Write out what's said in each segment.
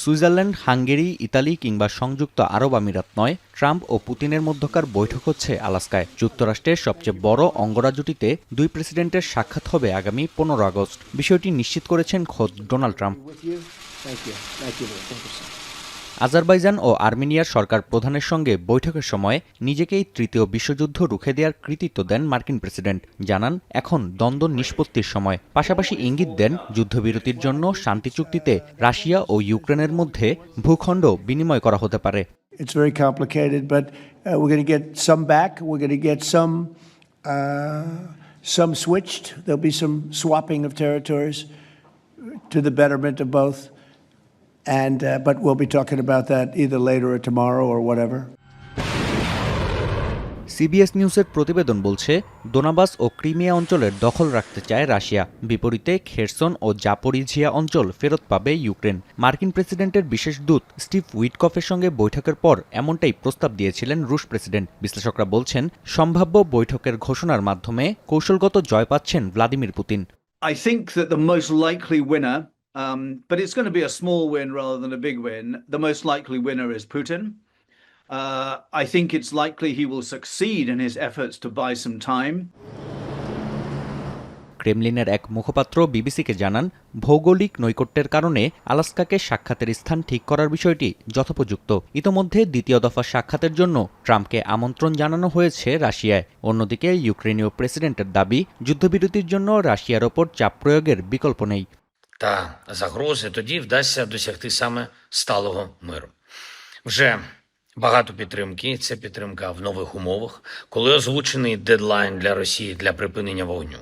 Switzerland, Hungary, Italy কিংবা সংযুক্ত আরব আমিরাত নয়, ট্রাম্প ও পুতিনের মধ্যকার বৈঠক হচ্ছে আলাস্কায়। যুক্তরাষ্ট্রের সবচেয়ে বড় অঙ্গরাজ্যটিতে দুই প্রেসিডেন্টের সাক্ষাৎ হবে আগামী 15 আগস্ট। বিষয়টি নিশ্চিত করেছেন খোদ ডোনাল্ড ট্রাম্প। আজারবাইজান ও আর্মেনিয়ার সরকার প্রধানের সঙ্গে বৈঠকের সময় নিজেকেই তৃতীয় বিশ্বযুদ্ধ রুখে দেওয়ার কৃতিত্ব দেন মার্কিন প্রেসিডেন্ট। জানান এখন দ্বন্দ্ব নিষ্পত্তির সময়। পাশাপাশি ইঙ্গিত দেন যুদ্ধবিরতির জন্য শান্তি চুক্তিতে রাশিয়া ও ইউক্রেনের মধ্যে ভূখণ্ড বিনিময় করা হতে পারে। It's very complicated, but we're going to get some back. We're going to get some switched. There'll be some swapping of territories to the betterment of both. But we'll be talking about that either later or tomorrow or whatever. CBS নিউজের প্রতিবেদন বলছে, দোনাবাস ও Crimea অঞ্চলের দখল রাখতে চায় Russia. বিপরীতে Kherson ও Zaporizhzhia অঞ্চল ফেরত পাবে ইউক্রেন। মার্কিন প্রেসিডেন্টের বিশেষ দূত স্টিভ উইটকফের সঙ্গে বৈঠকের পর এমনটাই প্রস্তাব দিয়েছিলেন রুশ প্রেসিডেন্ট। বিশ্লেষকরা বলছেন, সম্ভাব্য বৈঠকের ঘোষণার মাধ্যমে কৌশলগত জয় পাচ্ছেন Vladimir Putin. I think that the most likely winner, but it's going to be a small win rather than a big win. The most likely winner is Putin. I think it's likely he will succeed in his efforts to buy some time. ক্রেমলিনের এক মুখপাত্র বিবিসিকে জানান, ভৌগোলিক নৈকট্যের কারণে আলাস্কাকে সাক্ষাতের স্থান ঠিক করার বিষয়টি যথোপযুক্ত। ইতোমধ্যে দ্বিতীয় দফা সাক্ষাতের জন্য ট্রাম্পকে আমন্ত্রণ জানানো হয়েছে রাশিয়ায়। অন্যদিকে ইউক্রেনীয় প্রেসিডেন্টের দাবি, যুদ্ধবিরতির জন্য রাশিয়ার ওপর চাপ প্রয়োগের বিকল্প নেই। Та загрози тоді вдасться досягти саме сталого миру. Вже багато підтримки. Це підтримка в нових умовах, коли озвучений дедлайн для Росії для припинення вогню.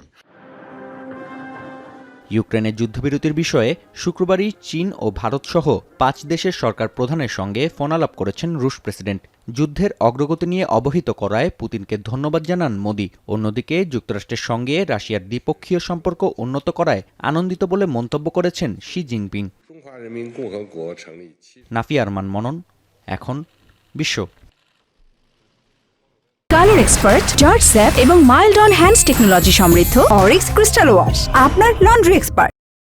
ইউক্রেনের যুদ্ধবিরতির বিষয়ে শুক্রবারই চীন ও ভারতসহ 5 দেশের সরকার প্রধানের সঙ্গে ফোনালাপ করেছেন রুশ প্রেসিডেন্ট। যুদ্ধের অগ্রগতি নিয়ে অবহিত করায় পুতিনকে ধন্যবাদ জানান মোদি। অন্যদিকে যুক্তরাষ্ট্রের সঙ্গে রাশিয়ার দ্বিপক্ষীয় সম্পর্ক উন্নত করায় আনন্দিত বলে মন্তব্য করেছেন শি জিনপিং। নাফিয়া আরমান মনন, এখন বিশ্ব। কালার এক্সপার্ট, জর্জ স্যাপ এবং মাইল্ড অন হ্যান্ডস টেকনোলজি সমৃদ্ধ অরিক্স ক্রিস্টাল ওয়াশ আপনার লন্ড্রি এক্সপার্ট।